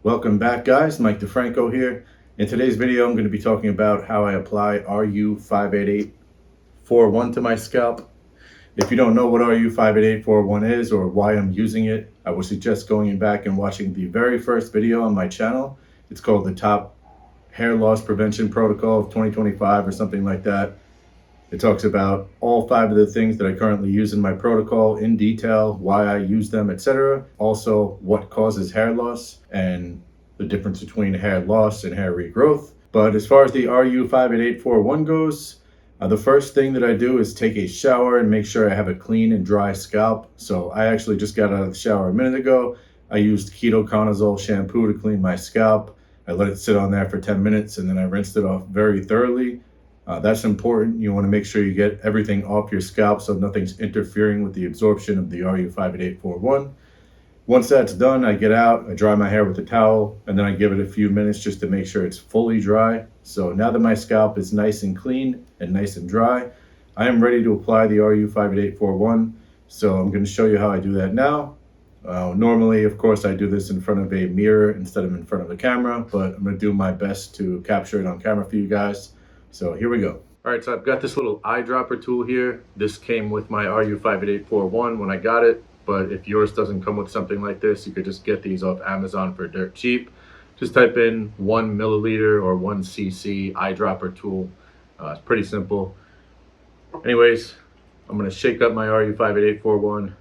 Welcome back, guys. Mike DeFranco here. In today's video, I'm going to be talking about how I apply RU58841 to my scalp. If you don't know what RU58841 is or why I'm using it, I would suggest going back and watching the very first video on my channel. It's called the Top Hair Loss Prevention Protocol of 2025 or something like that. It talks about all 5 of the things that I currently use in my protocol in detail, why I use them, etc. Also, what causes hair loss and the difference between hair loss and hair regrowth. But as far as the RU58841 goes, the first thing that I do is take a shower and make sure I have a clean and dry scalp. So I actually just got out of the shower a minute ago. I used ketoconazole shampoo to clean my scalp. I let it sit on there for 10 minutes and then I rinsed it off very thoroughly. That's important. You want to make sure you get everything off your scalp so nothing's interfering with the absorption of the RU58841. Once that's done, I get out, I dry my hair with a towel, and then I give it a few minutes just to make sure it's fully dry. So now that my scalp is nice and clean and nice and dry, I am ready to apply the RU58841. So I'm going to show you how I do that now. Normally, of course, I do this in front of a mirror instead of in front of a camera, but I'm going to do my best to capture it on camera for you guys. So here we go. All right, so I've got this little eyedropper tool here. This came with my RU58841 when I got it, but if yours doesn't come with something like this, you could just get these off Amazon for dirt cheap. Just type in 1 milliliter or 1 cc eyedropper tool. It's pretty simple. Anyways, I'm gonna shake up my RU58841.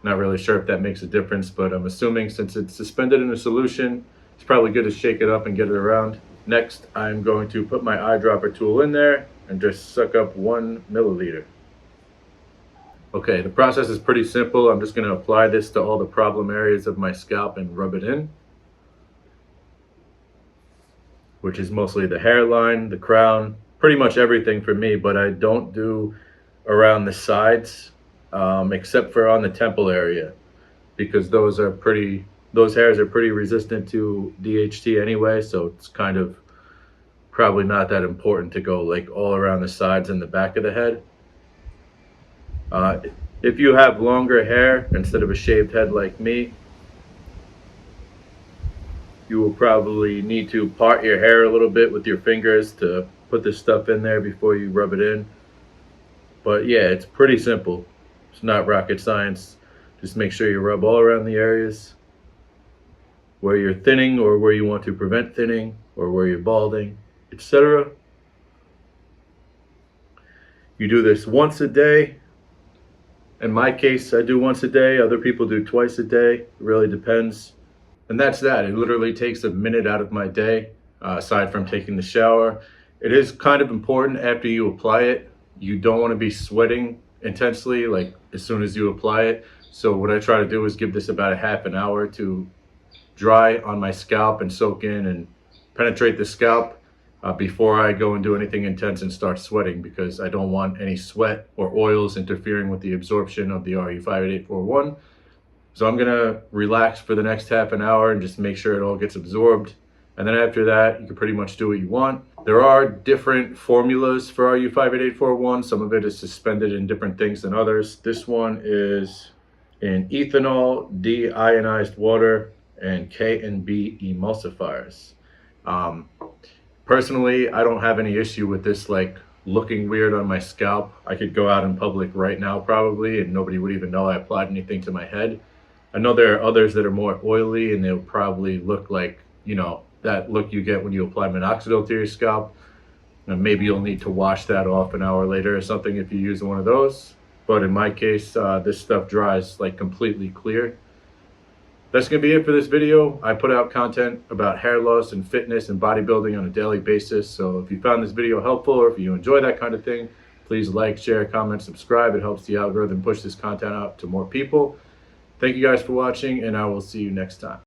Not really sure if that makes a difference, but I'm assuming since it's suspended in a solution, it's probably good to shake it up and get it around. Next, I'm going to put my eyedropper tool in there and just suck up 1 milliliter. Okay, the process is pretty simple. I'm just going to apply this to all the problem areas of my scalp and rub it in, which is mostly the hairline, the crown, pretty much everything for me, but I don't do around the sides, except for on the temple area, because those hairs are pretty resistant to DHT anyway, so it's kind of probably not that important to go like all around the sides and the back of the head. If you have longer hair instead of a shaved head like me, you will probably need to part your hair a little bit with your fingers to put this stuff in there before you rub it in. But yeah, it's pretty simple. It's not rocket science. Just make sure you rub all around the areas where you're thinning or where you want to prevent thinning or where you're balding, etc. You do this once a day. In my case, I do once a day. Other people do twice a day. It really depends. And that's that. It literally takes a minute out of my day, aside from taking the shower. It is kind of important after you apply it. You don't want to be sweating intensely like as soon as you apply it. So what I try to do is give this about a half an hour to dry on my scalp and soak in and penetrate the scalp before I go and do anything intense and start sweating, because I don't want any sweat or oils interfering with the absorption of the RU58841. So I'm gonna relax for the next half an hour and just make sure it all gets absorbed. And then after that, you can pretty much do what you want. There are different formulas for RU58841. Some of it is suspended in different things than others. This one is in ethanol, deionized water, and K and B emulsifiers. Personally, I don't have any issue with this like looking weird on my scalp. I could go out in public right now probably and nobody would even know I applied anything to my head. I know there are others that are more oily and they'll probably look like, you know, that look you get when you apply minoxidil to your scalp. And maybe you'll need to wash that off an hour later or something if you use one of those. But in my case, this stuff dries like completely clear. That's going to be it for this video. I put out content about hair loss and fitness and bodybuilding on a daily basis. So if you found this video helpful or if you enjoy that kind of thing, please like, share, comment, subscribe. It helps the algorithm push this content out to more people. Thank you guys for watching, and I will see you next time.